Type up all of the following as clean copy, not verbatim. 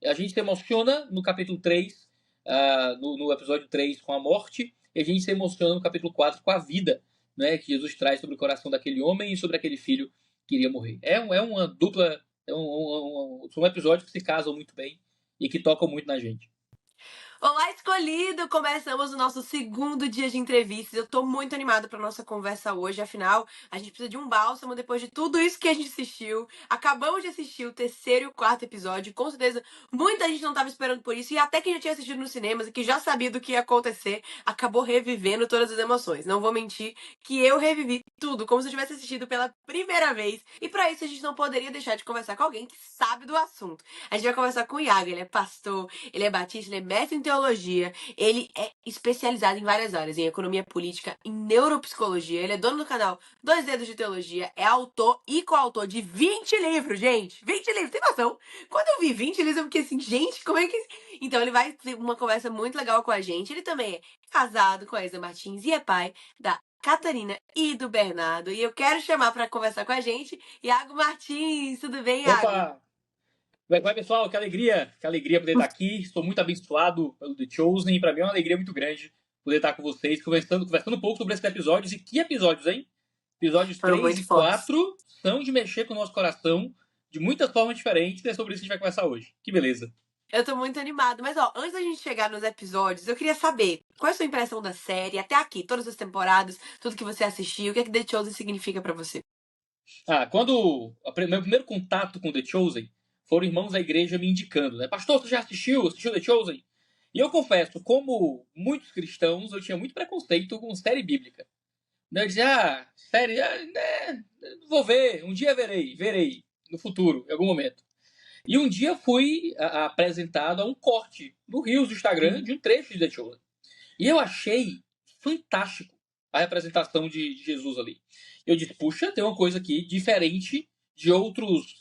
A gente se emociona no capítulo 3, no episódio 3 com a morte, e a gente se emociona no capítulo 4 com a vida, né, que Jesus traz sobre o coração daquele homem e sobre aquele filho que iria morrer. É uma dupla, são episódios que se casam muito bem e que tocam muito na gente. Olá, escolhido! Começamos o nosso segundo dia de entrevistas. Eu tô muito animada pra nossa conversa hoje, afinal, a gente precisa de um bálsamo depois de tudo isso que a gente assistiu. Acabamos de assistir o terceiro e o quarto episódio, com certeza muita gente não tava esperando por isso, e até quem já tinha assistido nos cinemas e que já sabia do que ia acontecer, acabou revivendo todas as emoções. Não vou mentir que eu revivi tudo, como se eu tivesse assistido pela primeira vez, e pra isso a gente não poderia deixar de conversar com alguém que sabe do assunto. A gente vai conversar com o Iago, ele é pastor, ele é batista, ele é mestre em teologia, ele é especializado em várias áreas, em economia política, em neuropsicologia, ele é dono do canal Dois Dedos de Teologia, é autor e coautor de 20 livros, gente! 20 livros, tem noção? Quando eu vi 20 livros, eu fiquei assim, gente, como é que... Então ele vai ter uma conversa muito legal com a gente, ele também é casado com a Isa Martins e é pai da Catarina e do Bernardo, e eu quero chamar para conversar com a gente Iago Martins, tudo bem, Iago? Opa! Vai, pessoal, que alegria poder estar aqui. Estou muito abençoado pelo The Chosen e para mim é uma alegria muito grande poder estar com vocês, conversando um pouco sobre esses episódios. E que episódios, hein? Episódios Foram 3 muito e fortes. 4 são de mexer com o nosso coração de muitas formas diferentes, e é sobre isso que a gente vai conversar hoje. Que beleza. Eu tô muito animada, mas ó, antes da gente chegar nos episódios, eu queria saber qual é a sua impressão da série, até aqui, todas as temporadas, tudo que você assistiu, o que é que The Chosen significa pra você? Meu primeiro contato com The Chosen foram irmãos da igreja me indicando, né? Pastor, você já assistiu The Chosen? E eu confesso, como muitos cristãos, eu tinha muito preconceito com série bíblica. Eu dizia, série, né, vou ver, um dia verei, no futuro, em algum momento. E um dia fui apresentado a um corte no Reels do Instagram de um trecho de The Chosen. E eu achei fantástico a representação de Jesus ali. Eu disse, puxa, tem uma coisa aqui diferente de outros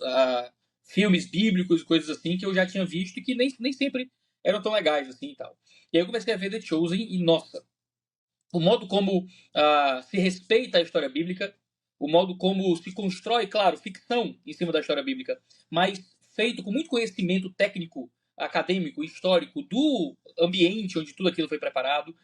filmes bíblicos e coisas assim que eu já tinha visto e que nem sempre eram tão legais assim e tal. E aí eu comecei a ver The Chosen e, nossa, o modo como se respeita a história bíblica, o modo como se constrói, claro, ficção em cima da história bíblica, mas feito com muito conhecimento técnico, acadêmico, histórico do ambiente onde tudo aquilo foi preparado,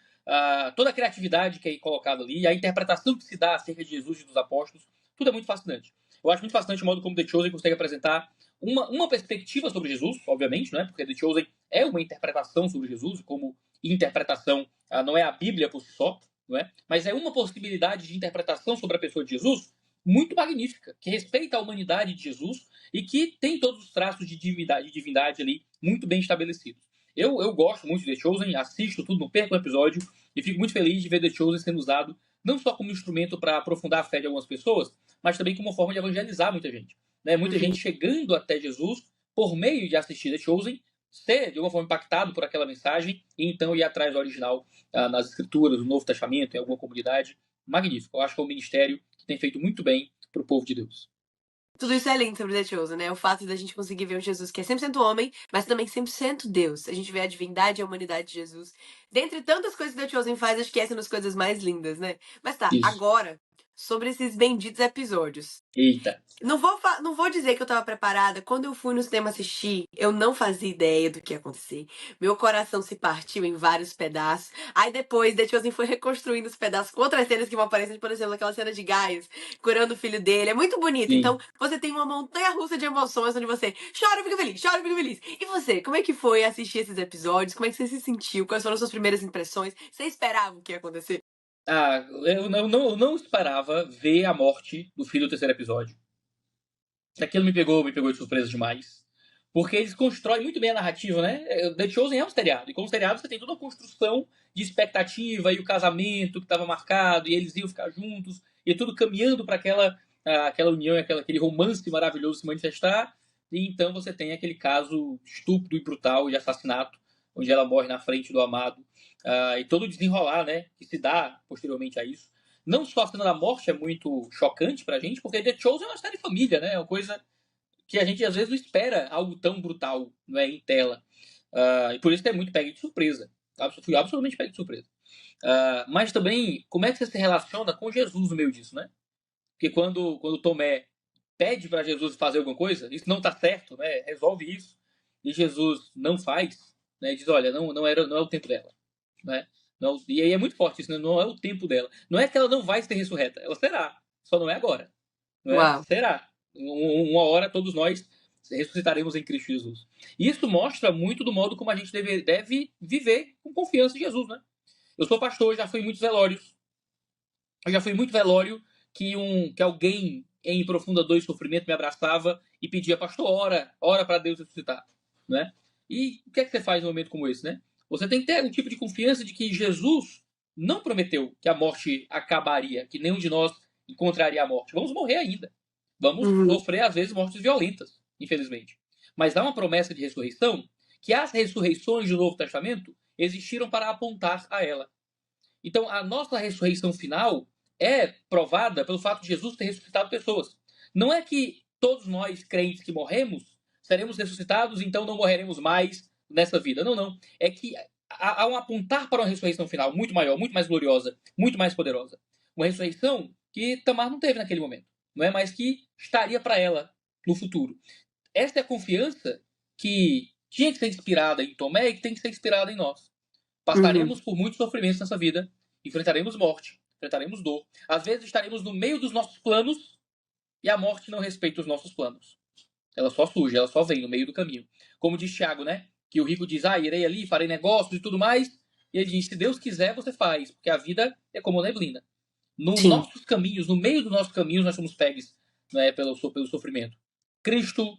toda a criatividade que é colocada ali, a interpretação que se dá acerca de Jesus e dos apóstolos, tudo é muito fascinante. Eu acho muito fascinante o modo como The Chosen consegue apresentar uma perspectiva sobre Jesus, obviamente, né? Porque The Chosen é uma interpretação sobre Jesus, como interpretação não é a Bíblia por si só, não é? Mas é uma possibilidade de interpretação sobre a pessoa de Jesus muito magnífica, que respeita a humanidade de Jesus e que tem todos os traços de divindade ali muito bem estabelecidos. Eu gosto muito de The Chosen, assisto tudo, não perco um episódio e fico muito feliz de ver The Chosen sendo usado não só como instrumento para aprofundar a fé de algumas pessoas, mas também como forma de evangelizar muita gente. Né? Muita gente chegando até Jesus por meio de assistir The Chosen, ser de alguma forma impactado por aquela mensagem e então ir atrás do original nas escrituras, no Novo Testamento, em alguma comunidade. Magnífico. Eu acho que é um ministério que tem feito muito bem para o povo de Deus. Tudo isso é lindo sobre The Chosen, né? O fato da gente conseguir ver um Jesus que é 100% homem, mas também 100% Deus. A gente vê a divindade e a humanidade de Jesus. Dentre tantas coisas que The Chosen faz, acho que essa é uma das coisas mais lindas, né? Mas tá, Isso. agora, sobre esses benditos episódios. Eita. Não vou dizer que eu tava preparada. Quando eu fui no cinema assistir, eu não fazia ideia do que ia acontecer. Meu coração se partiu em vários pedaços. Aí depois, The Chosen foi reconstruindo os pedaços com outras cenas que vão aparecendo, por exemplo, aquela cena de Gaius curando o filho dele. É muito bonito. Sim. Então, você tem uma montanha-russa de emoções onde você chora e fica feliz, chora e fica feliz. E você, como é que foi assistir esses episódios? Como é que você se sentiu? Quais foram as suas primeiras impressões? Você esperava o que ia acontecer? Eu não esperava ver a morte do filho do terceiro episódio. Aquilo me pegou de surpresa demais. Porque eles constroem muito bem a narrativa, né? The Chosen é um seriado. E como seriado você tem toda a construção de expectativa e o casamento que estava marcado, e eles iam ficar juntos, e tudo caminhando para aquela união, aquele romance maravilhoso se manifestar. E então você tem aquele caso estúpido e brutal de assassinato, onde ela morre na frente do amado. E todo o desenrolar, né, que se dá posteriormente a isso. Não só a cena da morte é muito chocante pra gente, porque The Chosen é uma série de família, né? É uma coisa que a gente às vezes não espera algo tão brutal, não é, em tela. E por isso que é muito pego de surpresa. Fui absolutamente pego de surpresa. Mas também, como é que você se relaciona com Jesus no meio disso, né? Porque quando Tomé pede para Jesus fazer alguma coisa, isso não está certo, né? Resolve isso. e Jesus não faz, né, diz, olha, não é o tempo dela. Né? Não, e aí é muito forte isso, né? Não é o tempo dela. Não é que ela não vai ser ressurreta, ela será, só não é agora. Não é? Uau. Será. Uma hora todos nós ressuscitaremos em Cristo Jesus. Isso mostra muito do modo como a gente deve viver com confiança em Jesus, né? Eu sou pastor, já fui em muitos velórios. Eu já fui em muito velório que alguém em profunda dor e sofrimento me abraçava e pedia, pastor, ora para Deus ressuscitar, né? E o que é que você faz num momento como esse, né? Você tem que ter um tipo de confiança de que Jesus não prometeu que a morte acabaria, que nenhum de nós encontraria a morte. Vamos morrer ainda. Vamos Uhum. sofrer, às vezes, mortes violentas, infelizmente. Mas há uma promessa de ressurreição que as ressurreições do Novo Testamento existiram para apontar a ela. Então, a nossa ressurreição final é provada pelo fato de Jesus ter ressuscitado pessoas. Não é que todos nós, crentes que morremos, seremos ressuscitados, então não morreremos mais nessa vida. Não, não. É que há um apontar para uma ressurreição final muito maior, muito mais gloriosa, muito mais poderosa. Uma ressurreição que Tamar não teve naquele momento. Não é mais que estaria para ela no futuro. Esta é a confiança que tinha que ser inspirada em Tomé e que tem que ser inspirada em nós. Uhum. Passaremos por muitos sofrimentos nessa vida, enfrentaremos morte, enfrentaremos dor. Às vezes estaremos no meio dos nossos planos e a morte não respeita os nossos planos. Ela só surge, ela só vem no meio do caminho. Como diz Tiago, né? Que o rico diz, irei ali, farei negócios e tudo mais. E ele diz, se Deus quiser, você faz, porque a vida é como neblina. Nos Sim. nossos caminhos, no meio dos nossos caminhos, nós somos pegos, né, pelo sofrimento. Cristo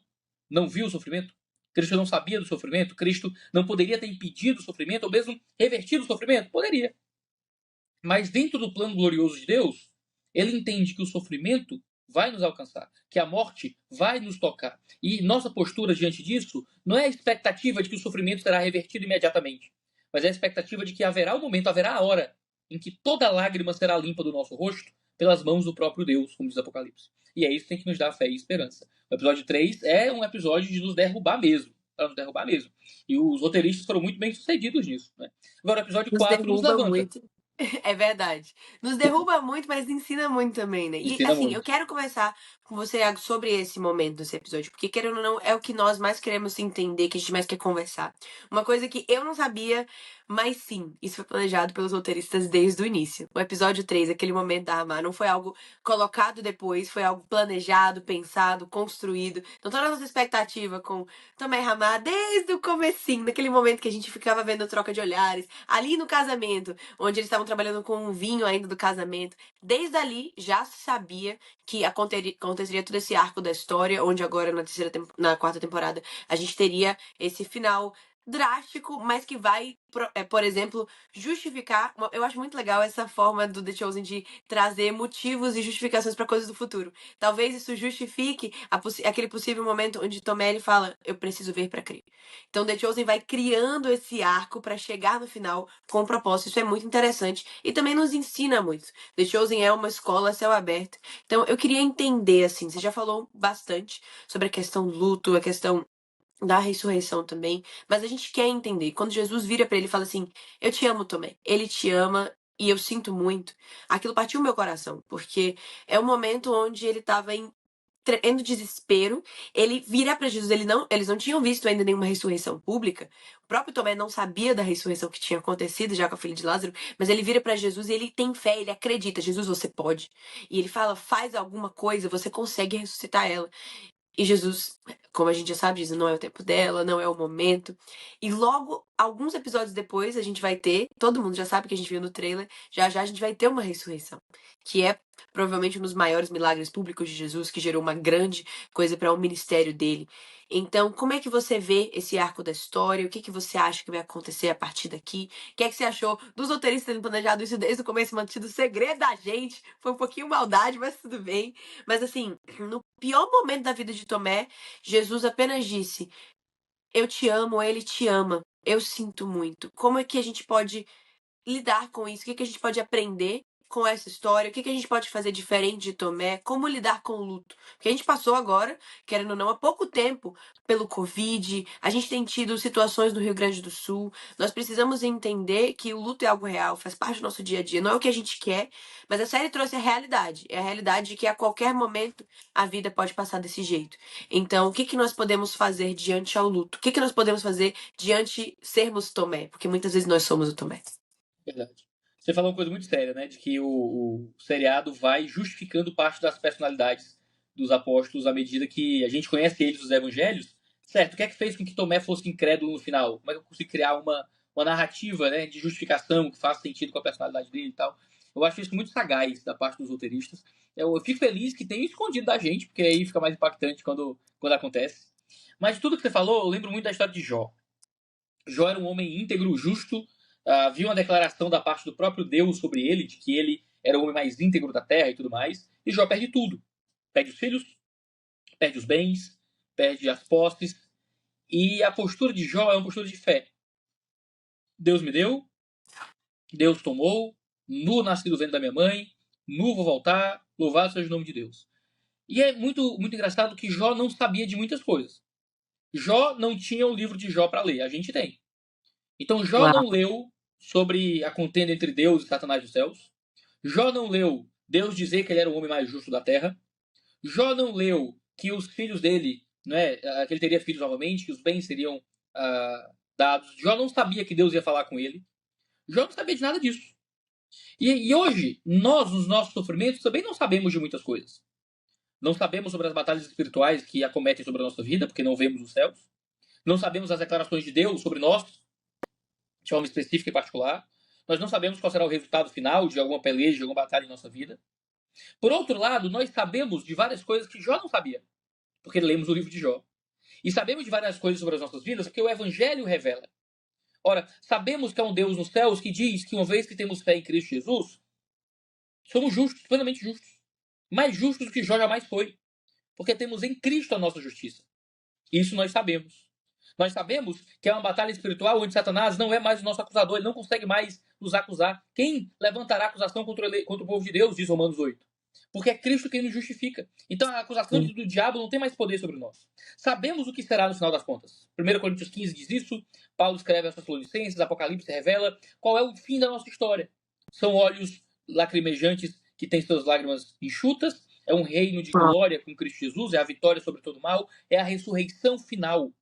não viu o sofrimento? Cristo não sabia do sofrimento? Cristo não poderia ter impedido o sofrimento, ou mesmo revertido o sofrimento? Poderia. Mas dentro do plano glorioso de Deus, ele entende que o sofrimento vai nos alcançar, que a morte vai nos tocar. E nossa postura diante disso não é a expectativa de que o sofrimento será revertido imediatamente, mas é a expectativa de que haverá o momento, haverá a hora em que toda lágrima será limpa do nosso rosto pelas mãos do próprio Deus, como diz o Apocalipse. E é isso que tem que nos dar fé e esperança. O episódio 3 é um episódio de nos derrubar mesmo, para nos derrubar mesmo. E os roteiristas foram muito bem sucedidos nisso. Né? Agora, o episódio Nos 4 nos derruba levanta. muito. É verdade. Nos derruba muito, mas ensina muito também, né? E Ensina assim, eu muito. quero conversar com você, Iago, sobre esse momento desse episódio, porque querendo ou não, é o que nós mais queremos entender, que a gente mais quer conversar. Uma coisa que eu não sabia, mas sim, isso foi planejado pelos roteiristas desde o início. O episódio 3, aquele momento da Amar, não foi algo colocado depois, foi algo planejado, pensado, construído. Então toda a nossa expectativa com Tomé e Ramar, desde o comecinho, naquele momento que a gente ficava vendo a troca de olhares, ali no casamento, onde eles estavam trabalhando com um vinho ainda do casamento. Desde ali já se sabia que aconteceria todo esse arco da história, onde agora na quarta temporada a gente teria esse final drástico, mas que vai, por exemplo, justificar. Eu acho muito legal essa forma do The Chosen de trazer motivos e justificações para coisas do futuro. Talvez isso justifique aquele possível momento onde Tomé ele fala: eu preciso ver para crer. Então The Chosen vai criando esse arco para chegar no final com um propósito. Isso é muito interessante e também nos ensina muito. The Chosen é uma escola a céu aberto. Então eu queria entender assim, você já falou bastante sobre a questão do luto, a questão da ressurreição também, mas a gente quer entender. Quando Jesus vira para ele e fala assim: "Eu te amo, Tomé. Ele te ama e eu sinto muito". Aquilo partiu meu coração, porque é um momento onde ele estava em tremendo desespero, ele vira para Jesus, eles não tinham visto ainda nenhuma ressurreição pública. O próprio Tomé não sabia da ressurreição que tinha acontecido já com a filha de Lázaro, mas ele vira para Jesus e ele tem fé, ele acredita, Jesus, você pode. E ele fala, faz alguma coisa, você consegue ressuscitar ela. E Jesus, como a gente já sabe, diz, não é o tempo dela, não é o momento. E logo, alguns episódios depois, a gente vai ter, todo mundo já sabe que a gente viu no trailer, já já a gente vai ter uma ressurreição, que é provavelmente um dos maiores milagres públicos de Jesus, que gerou uma grande coisa para o ministério dele. Então, como é que você vê esse arco da história? O que que você acha que vai acontecer a partir daqui? O que é que você achou dos roteiristas terem planejado isso desde o começo, mantido segredo da gente? Foi um pouquinho maldade, mas tudo bem. Mas assim, no pior momento da vida de Tomé, Jesus apenas disse: eu te amo, ele te ama. Eu sinto muito. Como é que a gente pode lidar com isso? O que que a gente pode aprender com essa história? O que a gente pode fazer diferente de Tomé? Como lidar com o luto? Porque a gente passou agora, querendo ou não, há pouco tempo pelo Covid, a gente tem tido situações no Rio Grande do Sul. Nós precisamos entender que o luto é algo real, faz parte do nosso dia a dia. Não é o que a gente quer, mas a série trouxe a realidade. É a realidade de que a qualquer momento a vida pode passar desse jeito. Então, o que nós podemos fazer diante ao luto? O que nós podemos fazer diante sermos Tomé? Porque muitas vezes nós somos o Tomé. Verdade. Você falou uma coisa muito séria, né? De que o seriado vai justificando parte das personalidades dos apóstolos à medida que a gente conhece eles, os evangelhos. Certo, o que é que fez com que Tomé fosse incrédulo no final? Como é que eu consigo criar uma narrativa, né, de justificação que faça sentido com a personalidade dele e tal? Eu acho isso muito sagaz da parte dos roteiristas. Eu fico feliz que tenha escondido da gente, porque aí fica mais impactante quando acontece. Mas de tudo que você falou, eu lembro muito da história de Jó. Jó era um homem íntegro, justo. Havia uma declaração da parte do próprio Deus sobre ele, de que ele era o homem mais íntegro da terra e tudo mais. E Jó perde tudo. Perde os filhos, perde os bens, perde as posses. E a postura de Jó é uma postura de fé. Deus me deu, Deus tomou, nu nasci do ventre da minha mãe, nu vou voltar, louvado seja o nome de Deus. E é muito, muito engraçado que Jó não sabia de muitas coisas. Jó não tinha o livro de Jó para ler, a gente tem. Então Jó Uau. não leu sobre a contenda entre Deus e Satanás dos céus. Jó não leu Deus dizer que ele era o homem mais justo da terra. Jó não leu que os filhos dele, né, que ele teria filhos novamente, que os bens seriam dados. Jó não sabia que Deus ia falar com ele. Jó não sabia de nada disso. E hoje, nós, nos nossos sofrimentos, também não sabemos de muitas coisas. Não sabemos sobre as batalhas espirituais que acometem sobre a nossa vida, porque não vemos os céus. Não sabemos as declarações de Deus sobre nós, de forma específica e particular. Nós não sabemos qual será o resultado final de alguma peleja, de alguma batalha em nossa vida. Por outro lado, nós sabemos de várias coisas que Jó não sabia, porque lemos o livro de Jó. E sabemos de várias coisas sobre as nossas vidas porque o Evangelho revela. Ora, sabemos que há um Deus nos céus que diz que uma vez que temos fé em Cristo Jesus, somos justos, plenamente justos. Mais justos do que Jó jamais foi. Porque temos em Cristo a nossa justiça. Isso nós sabemos. Nós sabemos que é uma batalha espiritual onde Satanás não é mais o nosso acusador, ele não consegue mais nos acusar. Quem levantará acusação contra o povo de Deus, diz Romanos 8. Porque é Cristo quem nos justifica. Então a acusação do diabo não tem mais poder sobre nós. Sabemos o que será no final das contas. 1 Coríntios 15 diz isso, Paulo escreve aos Tessalonicenses, Apocalipse revela qual é o fim da nossa história. São olhos lacrimejantes que têm suas lágrimas enxutas, é um reino de glória com Cristo Jesus, é a vitória sobre todo o mal, é a ressurreição final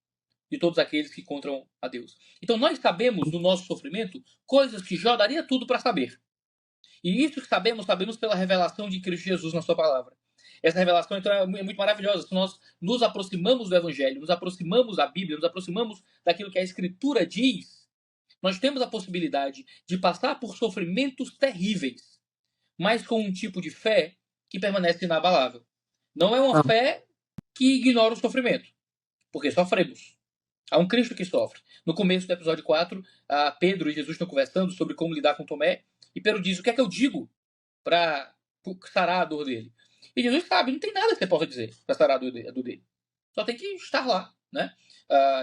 de todos aqueles que encontram a Deus. Então nós sabemos no nosso sofrimento coisas que Jó daria tudo para saber. E isso que sabemos pela revelação de Cristo Jesus na sua palavra. Essa revelação então é muito maravilhosa. Se nós nos aproximamos do Evangelho, nos aproximamos da Bíblia, nos aproximamos daquilo que a Escritura diz, nós temos a possibilidade de passar por sofrimentos terríveis, mas com um tipo de fé que permanece inabalável. Não é uma fé que ignora o sofrimento, porque sofremos. Há um Cristo que sofre. No começo do episódio 4, Pedro e Jesus estão conversando sobre como lidar com Tomé. E Pedro diz, o que é que eu digo para sarar a dor dele? E Jesus sabe, não tem nada que você possa dizer para sarar a dor dele. Só tem que estar lá. Né?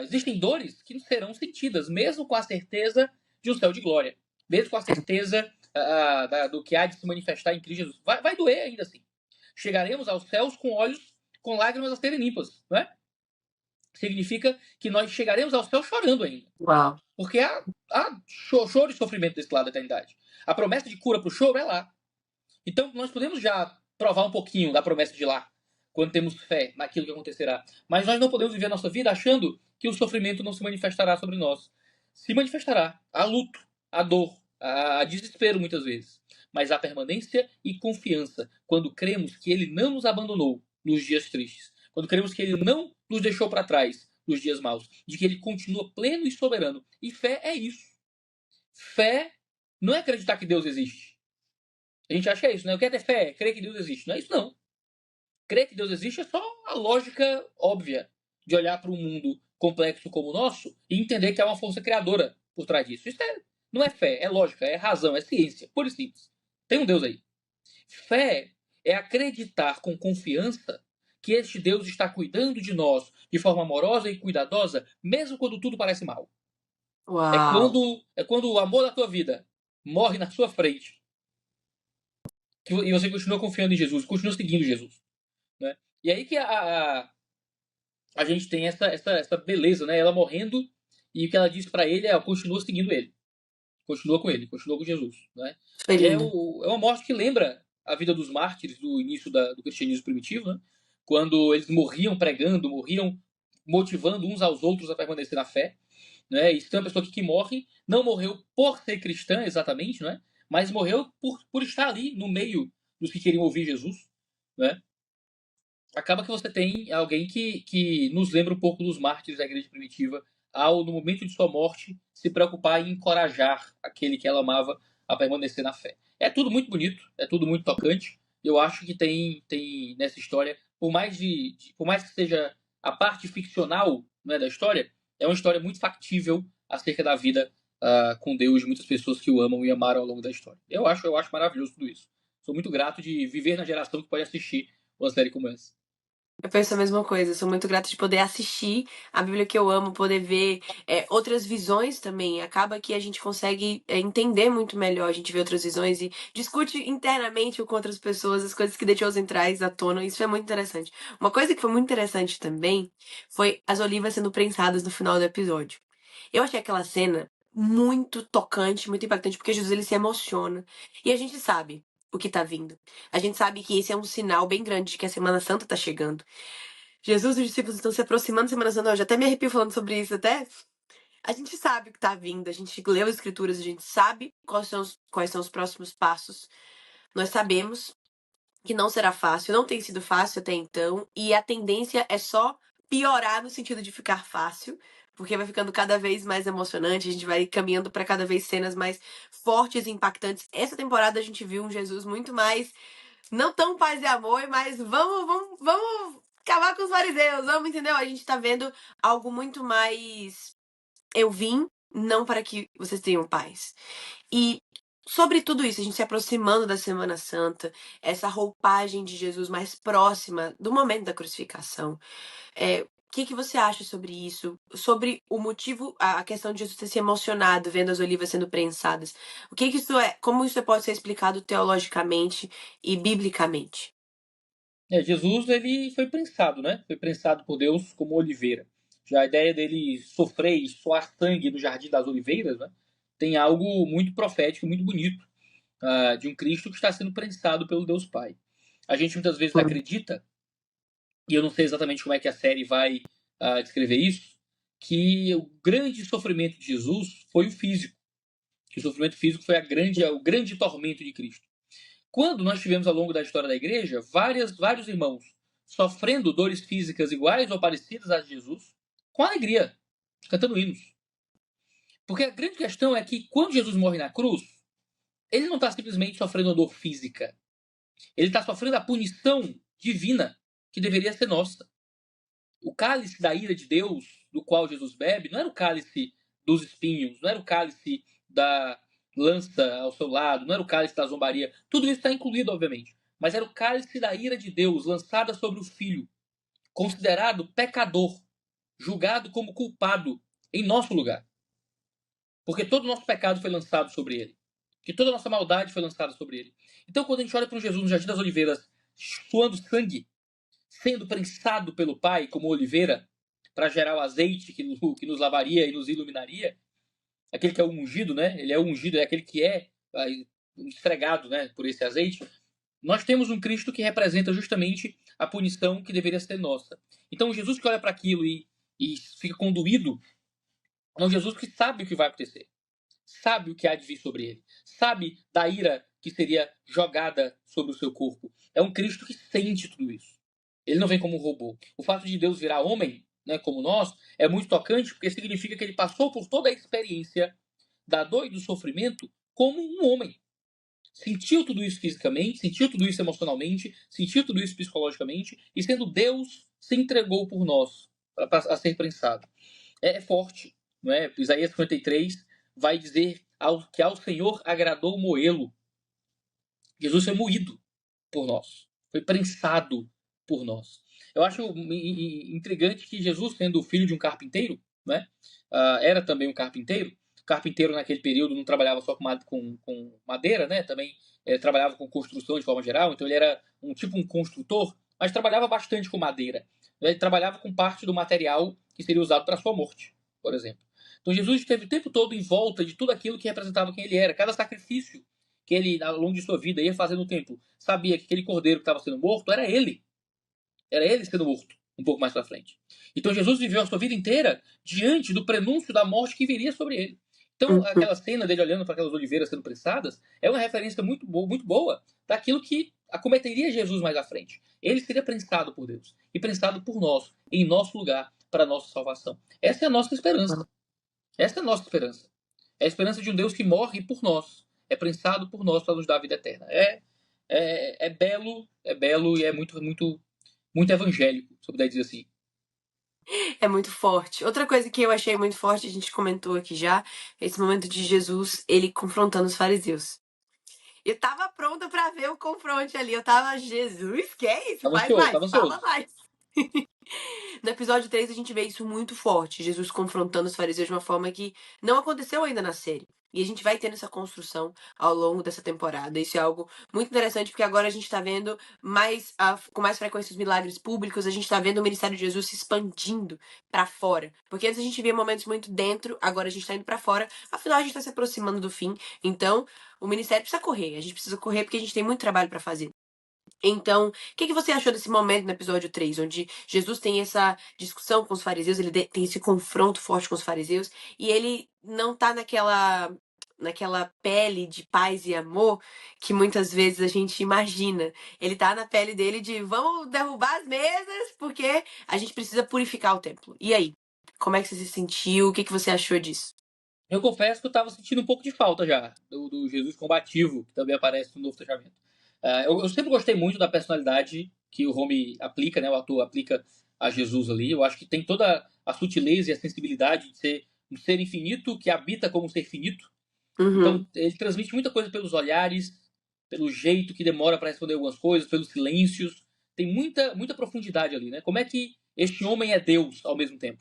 Existem dores que não serão sentidas, mesmo com a certeza de um céu de glória. Mesmo com a certeza do que há de se manifestar em Cristo Jesus. Vai doer ainda assim. Chegaremos aos céus com olhos, com lágrimas a serem limpas. Não é? Significa que nós chegaremos ao céu chorando ainda. Uau. Porque há choro e sofrimento desse lado da eternidade. A promessa de cura para o choro é lá. Então nós podemos já provar um pouquinho da promessa de lá, quando temos fé naquilo que acontecerá. Mas nós não podemos viver a nossa vida achando que o sofrimento não se manifestará sobre nós. Se manifestará. Há luto, há dor, há desespero muitas vezes. Mas há permanência e confiança quando cremos que Ele não nos abandonou nos dias tristes. Quando cremos que Ele não nos deixou para trás nos dias maus. De que Ele continua pleno e soberano. E fé é isso. Fé não é acreditar que Deus existe. A gente acha que é isso, né? O que é ter fé? Crer que Deus existe. Não é isso, não. Crer que Deus existe é só a lógica óbvia de olhar para um mundo complexo como o nosso e entender que há uma força criadora por trás disso. Isso não é fé, é lógica, é razão, é ciência, pura e simples. Tem um Deus aí. Fé é acreditar com confiança que este Deus está cuidando de nós de forma amorosa e cuidadosa, mesmo quando tudo parece mal. Uau. É quando o amor da tua vida morre na sua frente e você continua confiando em Jesus, continua seguindo Jesus, né? E aí que a gente tem essa beleza, né? Ela morrendo, e o que ela diz para ele é: continua seguindo ele, continua com ele, continua com Jesus, né? Foi E lindo. é uma morte que lembra a vida dos mártires do início do cristianismo primitivo, né? Quando eles morriam pregando, morriam motivando uns aos outros a permanecer na fé, né? E se tem uma pessoa que morre, não morreu por ser cristã exatamente, né? Mas morreu por estar ali no meio dos que queriam ouvir Jesus, né? Acaba que você tem alguém que nos lembra um pouco dos mártires da igreja primitiva, ao, no momento de sua morte, se preocupar em encorajar aquele que ela amava a permanecer na fé. É tudo muito bonito, é tudo muito tocante. Eu acho que tem nessa história, por mais que seja a parte ficcional, né, da história, é uma história muito factível acerca da vida com Deus de muitas pessoas que o amam e amaram ao longo da história. Eu acho maravilhoso tudo isso. Sou muito grato de viver na geração que pode assistir uma série como essa. Eu penso a mesma coisa, sou muito grata de poder assistir a Bíblia que eu amo, poder ver outras visões também. Acaba que a gente consegue entender muito melhor, a gente vê outras visões e discute internamente com outras pessoas as coisas que The Chosen traz à tona. Isso é muito interessante. Uma coisa que foi muito interessante também foi as olivas sendo prensadas no final do episódio. Eu achei aquela cena muito tocante, muito impactante, porque Jesus ele se emociona. E a gente sabe o que tá vindo. A gente sabe que esse é um sinal bem grande de que a Semana Santa tá chegando. Jesus e os discípulos estão se aproximando da Semana Santa. Eu já até me arrepio falando sobre isso, até. A gente sabe o que tá vindo, a gente leu as escrituras, a gente sabe quais são os próximos passos. Nós sabemos que não será fácil, não tem sido fácil até então, e a tendência é só piorar no sentido de ficar fácil, porque vai ficando cada vez mais emocionante, a gente vai caminhando para cada vez cenas mais fortes e impactantes. Essa temporada a gente viu um Jesus muito mais, não tão paz e amor, mas vamos acabar com os fariseus, vamos, entendeu? A gente tá vendo algo muito mais eu vim não para que vocês tenham paz. E sobre tudo isso, a gente se aproximando da Semana Santa, essa roupagem de Jesus mais próxima do momento da crucificação. O que você acha sobre isso? Sobre o motivo, a questão de Jesus ter se emocionado vendo as olivas sendo prensadas. O que isso é? Como isso pode ser explicado teologicamente e biblicamente? Jesus ele foi prensado, né? Foi prensado por Deus como oliveira. Já a ideia dele sofrer e suar sangue no Jardim das Oliveiras, né? Tem algo muito profético, muito bonito, de um Cristo que está sendo prensado pelo Deus Pai. A gente muitas vezes acredita, e eu não sei exatamente como é que a série vai descrever isso, que o grande sofrimento de Jesus foi o físico. Que o sofrimento físico foi o grande tormento de Cristo. Quando nós tivemos ao longo da história da igreja vários irmãos sofrendo dores físicas iguais ou parecidas às de Jesus, com alegria, cantando hinos. Porque a grande questão é que quando Jesus morre na cruz, ele não está simplesmente sofrendo uma dor física. Ele está sofrendo a punição divina que deveria ser nossa. O cálice da ira de Deus, do qual Jesus bebe, não era o cálice dos espinhos, não era o cálice da lança ao seu lado, não era o cálice da zombaria. Tudo isso está incluído, obviamente. Mas era o cálice da ira de Deus lançada sobre o Filho, considerado pecador, julgado como culpado em nosso lugar. Porque todo o nosso pecado foi lançado sobre ele. Que toda a nossa maldade foi lançada sobre ele. Então, quando a gente olha para um Jesus no Jardim das Oliveiras, suando sangue, sendo prensado pelo Pai como oliveira, para gerar o azeite que nos lavaria e nos iluminaria, aquele que é o ungido, né? Ele é o ungido, é aquele que é esfregado, né, por esse azeite. Nós temos um Cristo que representa justamente a punição que deveria ser nossa. Então, Jesus que olha para aquilo e fica conduído é um Jesus que sabe o que vai acontecer, sabe o que há de vir sobre ele, sabe da ira que seria jogada sobre o seu corpo. É um Cristo que sente tudo isso. Ele não vem como um robô. O fato de Deus virar homem, né, como nós, é muito tocante, porque significa que ele passou por toda a experiência da dor e do sofrimento como um homem. Sentiu tudo isso fisicamente, sentiu tudo isso emocionalmente, sentiu tudo isso psicologicamente, e sendo Deus, se entregou por nós a ser prensado. É forte, não é? Isaías 53 vai dizer que ao Senhor agradou moê-lo. Jesus foi moído por nós, foi prensado por nós. Eu acho intrigante que Jesus, sendo filho de um carpinteiro, né, era também um carpinteiro. O carpinteiro naquele período não trabalhava só com madeira, né? Também trabalhava com construção de forma geral, então ele era um construtor, mas trabalhava bastante com madeira. Ele trabalhava com parte do material que seria usado para a sua morte, por exemplo. Então Jesus esteve o tempo todo em volta de tudo aquilo que representava quem ele era. Cada sacrifício que ele, ao longo de sua vida, ia fazer no templo, sabia que aquele cordeiro que estava sendo morto era ele. Era ele sendo morto, um pouco mais para frente. Então Jesus viveu a sua vida inteira diante do prenúncio da morte que viria sobre ele. Então, aquela cena dele olhando para aquelas oliveiras sendo prensadas é uma referência muito boa daquilo que acometeria Jesus mais à frente. Ele seria prensado por Deus e prensado por nós, em nosso lugar, para a nossa salvação. Essa é a nossa esperança. Essa é a nossa esperança. É a esperança de um Deus que morre por nós. É prensado por nós para nos dar a vida eterna. É belo e é muito evangélico, se eu puder dizer assim. É muito forte. Outra coisa que eu achei muito forte, a gente comentou aqui já, esse momento de Jesus, ele confrontando os fariseus. Eu tava pronta pra ver o confronto ali. Eu tava, Jesus, que é isso? Tava Faz ansioso, mais, tava fala ansioso. mais. No episódio 3 a gente vê isso muito forte, Jesus confrontando os fariseus de uma forma que não aconteceu ainda na série. E a gente vai tendo essa construção ao longo dessa temporada. Isso é algo muito interessante, porque agora a gente tá vendo com mais frequência os milagres públicos, a gente tá vendo o ministério de Jesus se expandindo pra fora. Porque antes a gente via momentos muito dentro, agora a gente tá indo pra fora. Afinal, a gente tá se aproximando do fim. Então, o ministério precisa correr. A gente precisa correr porque a gente tem muito trabalho pra fazer. Então, o que você achou desse momento no episódio 3, onde Jesus tem essa discussão com os fariseus, ele tem esse confronto forte com os fariseus, e ele não tá naquela pele de paz e amor que muitas vezes a gente imagina. Ele tá na pele dele de vamos derrubar as mesas porque a gente precisa purificar o templo. E aí? Como é que você se sentiu? O que você achou disso? Eu confesso que eu estava sentindo um pouco de falta já do Jesus combativo, que também aparece no Novo Testamento. Eu sempre gostei muito da personalidade que o Rome aplica, né, o ator aplica a Jesus ali. Eu acho que tem toda a sutileza e a sensibilidade de ser um ser infinito que habita como um ser finito. Então, ele transmite muita coisa pelos olhares, pelo jeito que demora para responder algumas coisas, pelos silêncios. Tem muita profundidade ali, né? Como é que este homem é Deus ao mesmo tempo?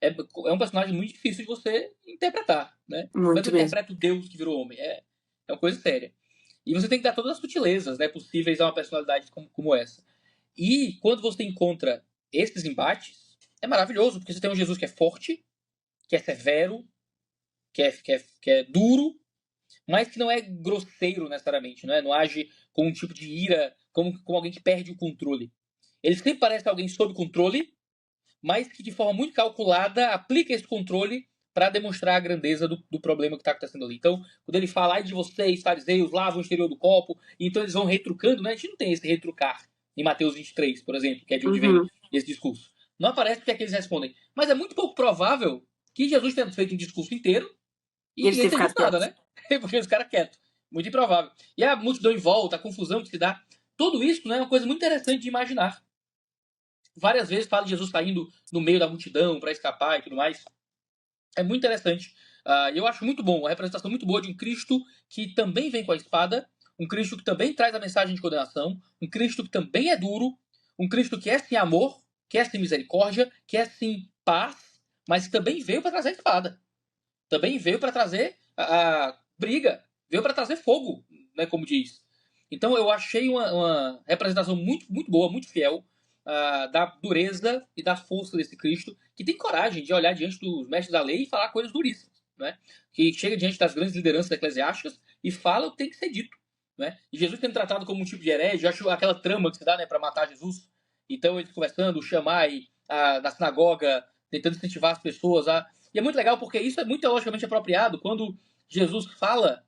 É um personagem muito difícil de você interpretar, né? Como é que Muito eu mesmo. interpreto Deus que virou homem? É uma coisa séria. E você tem que dar todas as sutilezas, né, possíveis a uma personalidade como essa. E quando você encontra esses embates, é maravilhoso, porque você tem um Jesus que é forte, que é severo, que é duro, mas que não é grosseiro necessariamente, não age com um tipo de ira, como alguém que perde o controle. Ele sempre parece alguém sob controle, mas que de forma muito calculada aplica esse controle para demonstrar a grandeza do problema que está acontecendo ali. Então, quando ele fala, ai de vocês, fariseus, lavam o exterior do copo, então eles vão retrucando, né? A gente não tem esse retrucar em Mateus 23, por exemplo, que é de onde vem esse discurso. Não aparece porque é que eles respondem. Mas é muito pouco provável que Jesus tenha feito um discurso inteiro e Eles ninguém têm tenha ficado dito nada, quietos. né? Porque os caras quietos. Muito improvável. E a multidão em volta, a confusão que se dá, tudo isso, né, é uma coisa muito interessante de imaginar. Várias vezes fala de Jesus saindo no meio da multidão para escapar e tudo mais. É muito interessante. Eu acho muito bom, uma representação muito boa de um Cristo que também vem com a espada, um Cristo que também traz a mensagem de condenação, um Cristo que também é duro, um Cristo que é sim amor, que é sim misericórdia, que é sim paz, mas que também veio para trazer a espada. Também veio para trazer a briga, veio para trazer fogo, né, como diz. Então eu achei uma representação muito boa, muito fiel da dureza e da força desse Cristo, que tem coragem de olhar diante dos mestres da lei e falar coisas duríssimas, né? Que chega diante das grandes lideranças eclesiásticas e fala o que tem que ser dito, né? E Jesus sendo tratado como um tipo de herege, eu acho aquela trama que se dá, né, para matar Jesus. Então eles conversando, o Shammai na sinagoga, tentando incentivar as pessoas e é muito legal porque isso é muito teologicamente apropriado quando Jesus fala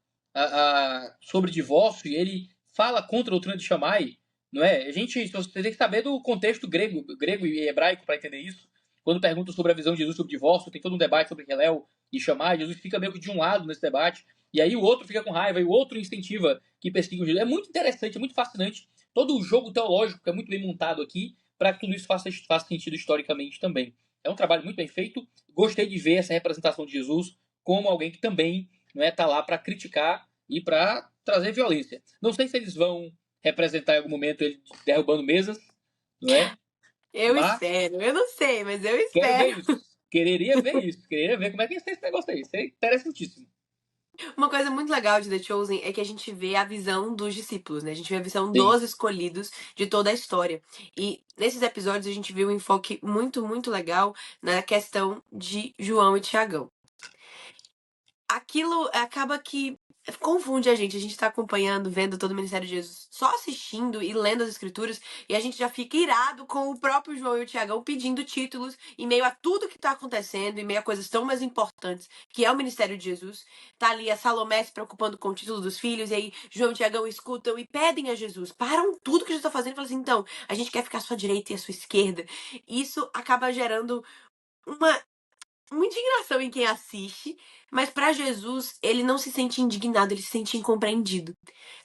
sobre divórcio e ele fala contra a doutrina de Shammai, não é? Você tem que saber do contexto grego e hebraico para entender isso. Quando perguntam sobre a visão de Jesus sobre divórcio, tem todo um debate sobre Hillel e Shammai, Jesus fica meio que de um lado nesse debate, e aí o outro fica com raiva, e o outro incentiva que persiga o Jesus. É muito interessante, é muito fascinante. Todo o jogo teológico que é muito bem montado aqui, para que tudo isso faça sentido historicamente também. É um trabalho muito bem feito. Gostei de ver essa representação de Jesus como alguém que também tá lá para criticar e para trazer violência. Não sei se eles vão representar em algum momento ele derrubando mesas, não é? Eu Mas espero. Eu não sei, mas eu quero ver espero. isso. Quereria ver isso. Quereria ver como é que ia ser esse negócio aí. Isso é interessantíssimo. Uma coisa muito legal de The Chosen é que a gente vê a visão dos discípulos, né? A gente vê a visão Sim. dos escolhidos de toda a história. E nesses episódios a gente vê um enfoque muito, muito legal na questão de João e Tiagão. Aquilo acaba que confunde a gente tá acompanhando, vendo todo o ministério de Jesus, só assistindo e lendo as escrituras, e a gente já fica irado com o próprio João e o Tiagão pedindo títulos em meio a tudo que tá acontecendo, em meio a coisas tão mais importantes, que é o ministério de Jesus. Tá ali a Salomé se preocupando com o título dos filhos, e aí João e Tiagão escutam e pedem a Jesus, param tudo que Jesus tá fazendo e falam assim, então, a gente quer ficar à sua direita e à sua esquerda. Isso acaba gerando uma indignação em quem assiste, mas pra Jesus, ele não se sente indignado, ele se sente incompreendido.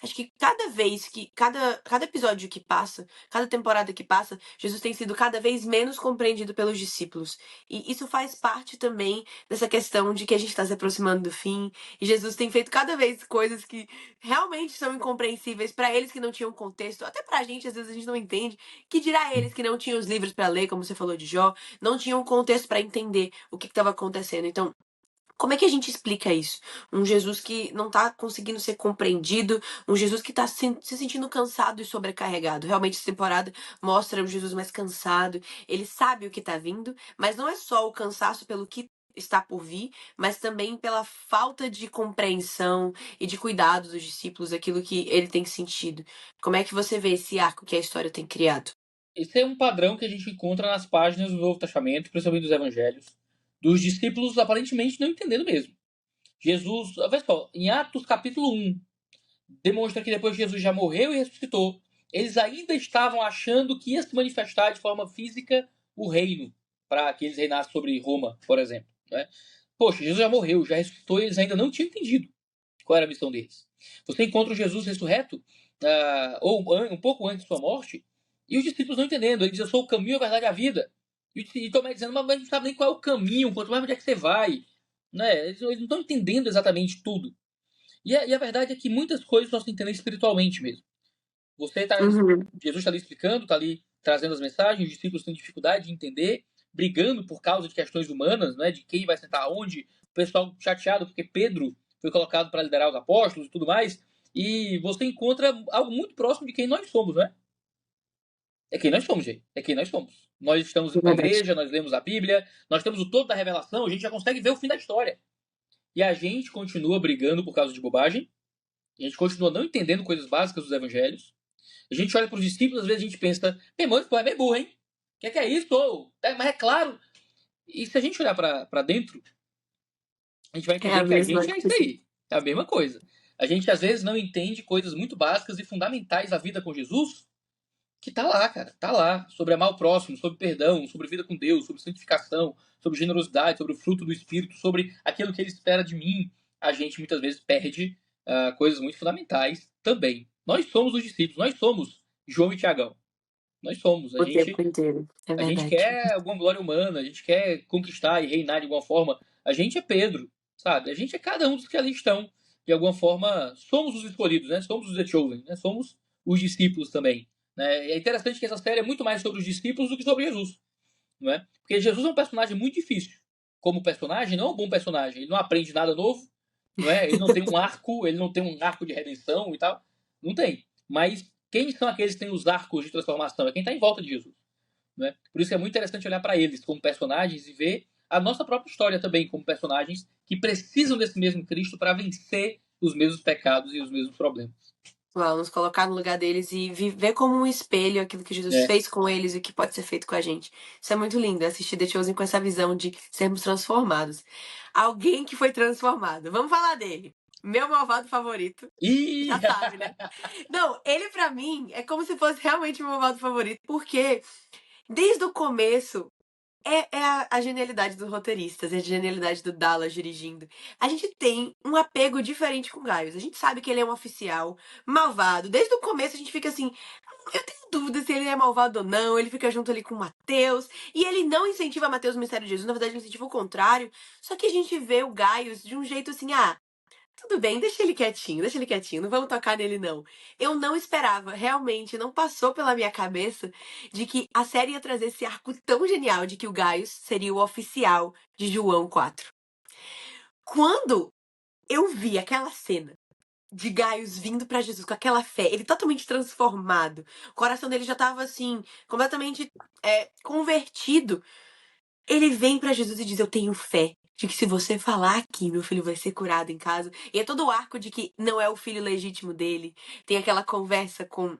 Acho que cada vez que, cada episódio que passa, cada temporada que passa, Jesus tem sido cada vez menos compreendido pelos discípulos. E isso faz parte também dessa questão de que a gente está se aproximando do fim, e Jesus tem feito cada vez coisas que realmente são incompreensíveis pra eles que não tinham contexto, até pra gente, às vezes a gente não entende, que dirá eles que não tinham os livros pra ler, como você falou de Jó, não tinham contexto pra entender o que estava acontecendo. Então, como é que a gente explica isso? Um Jesus que não tá conseguindo ser compreendido, um Jesus que tá se sentindo cansado e sobrecarregado. Realmente, essa temporada mostra um Jesus mais cansado, ele sabe o que tá vindo, mas não é só o cansaço pelo que está por vir, mas também pela falta de compreensão e de cuidado dos discípulos, aquilo que ele tem sentido. Como é que você vê esse arco que a história tem criado? Esse é um padrão que a gente encontra nas páginas do Novo Testamento, principalmente dos Evangelhos, dos discípulos aparentemente não entendendo mesmo. Jesus, olha só, em Atos capítulo 1, demonstra que depois que Jesus já morreu e ressuscitou, eles ainda estavam achando que ia se manifestar de forma física o reino, para que eles reinassem sobre Roma, por exemplo. Né? Poxa, Jesus já morreu, já ressuscitou e eles ainda não tinham entendido qual era a missão deles. Você encontra o Jesus ressurreto, ou um pouco antes de sua morte, e os discípulos não entendendo. Ele diz: Eu sou o caminho, a verdade e a vida. E Tomé dizendo: Mas não sabe nem qual é o caminho, quanto mais onde é que você vai. Né? Eles não estão entendendo exatamente tudo. E a verdade é que muitas coisas nós entendemos espiritualmente mesmo. Você tá, Uhum. Jesus está ali explicando, está ali trazendo as mensagens, os discípulos têm dificuldade de entender, brigando por causa de questões humanas, né, de quem vai sentar onde, o pessoal chateado porque Pedro foi colocado para liderar os apóstolos e tudo mais, e você encontra algo muito próximo de quem nós somos, né? É quem nós somos, gente. É quem nós somos. Nós estamos É na verdade. igreja, nós lemos a Bíblia, nós temos o todo da revelação, a gente já consegue ver o fim da história. E a gente continua brigando por causa de bobagem, a gente continua não entendendo coisas básicas dos evangelhos. A gente olha para os discípulos, às vezes a gente pensa, meu irmão, esse povo é meio burro, hein? O que é isso? Mas é claro. E se a gente olhar para dentro, a gente vai É a entender que a mesma gente é isso coisa. aí. É a mesma coisa. A gente às vezes não entende coisas muito básicas e fundamentais da vida com Jesus, que tá lá, cara. Tá lá. Sobre amar o próximo, sobre perdão, sobre vida com Deus, sobre santificação, sobre generosidade, sobre o fruto do Espírito, sobre aquilo que ele espera de mim. A gente muitas vezes perde coisas muito fundamentais também. Nós somos os discípulos, nós somos João e Tiagão. Nós somos. O tempo inteiro. É A gente verdade. quer alguma glória humana, a gente quer conquistar e reinar de alguma forma. A gente é Pedro, sabe? A gente é cada um dos que ali estão. De alguma forma, somos os escolhidos, né? Somos os The Chosen, né? Somos os discípulos também. Né? É interessante que essa série é muito mais sobre os discípulos do que sobre Jesus. Não é? Porque Jesus é um personagem muito difícil. Como personagem, não é um bom personagem. Ele não aprende nada novo, não é? Ele não tem um arco de redenção e tal. Não tem. Mas quem são aqueles que têm os arcos de transformação? É quem está em volta de Jesus. Né? Por isso é muito interessante olhar para eles como personagens e ver a nossa própria história também como personagens que precisam desse mesmo Cristo para vencer os mesmos pecados e os mesmos problemas. Uau, nos colocar no lugar deles e viver como um espelho aquilo que Jesus É. fez com eles e que pode ser feito com a gente. Isso é muito lindo, assistir The Chosen com essa visão de sermos transformados. Alguém que foi transformado. Vamos falar dele. Meu malvado favorito. E Já sabe, né? Não, ele pra mim é como se fosse realmente meu malvado favorito, porque desde o começo é a genialidade dos roteiristas, é a genialidade do Dallas dirigindo. A gente tem um apego diferente com o Gaius. A gente sabe que ele é um oficial malvado. Desde o começo a gente fica assim, eu tenho dúvida se ele é malvado ou não. Ele fica junto ali com o Mateus. E ele não incentiva Mateus no mistério de Jesus. Na verdade, ele incentiva o contrário. Só que a gente vê o Gaius de um jeito assim, tudo bem, deixa ele quietinho, não vamos tocar nele não. Eu não esperava, realmente, não passou pela minha cabeça de que a série ia trazer esse arco tão genial de que o Gaius seria o oficial de João 4. Quando eu vi aquela cena de Gaius vindo pra Jesus com aquela fé, ele totalmente transformado. O coração dele já tava assim, completamente convertido. Ele vem pra Jesus e diz: Eu tenho fé de que se você falar aqui, meu filho vai ser curado em casa. E é todo o arco de que não é o filho legítimo dele. Tem aquela conversa com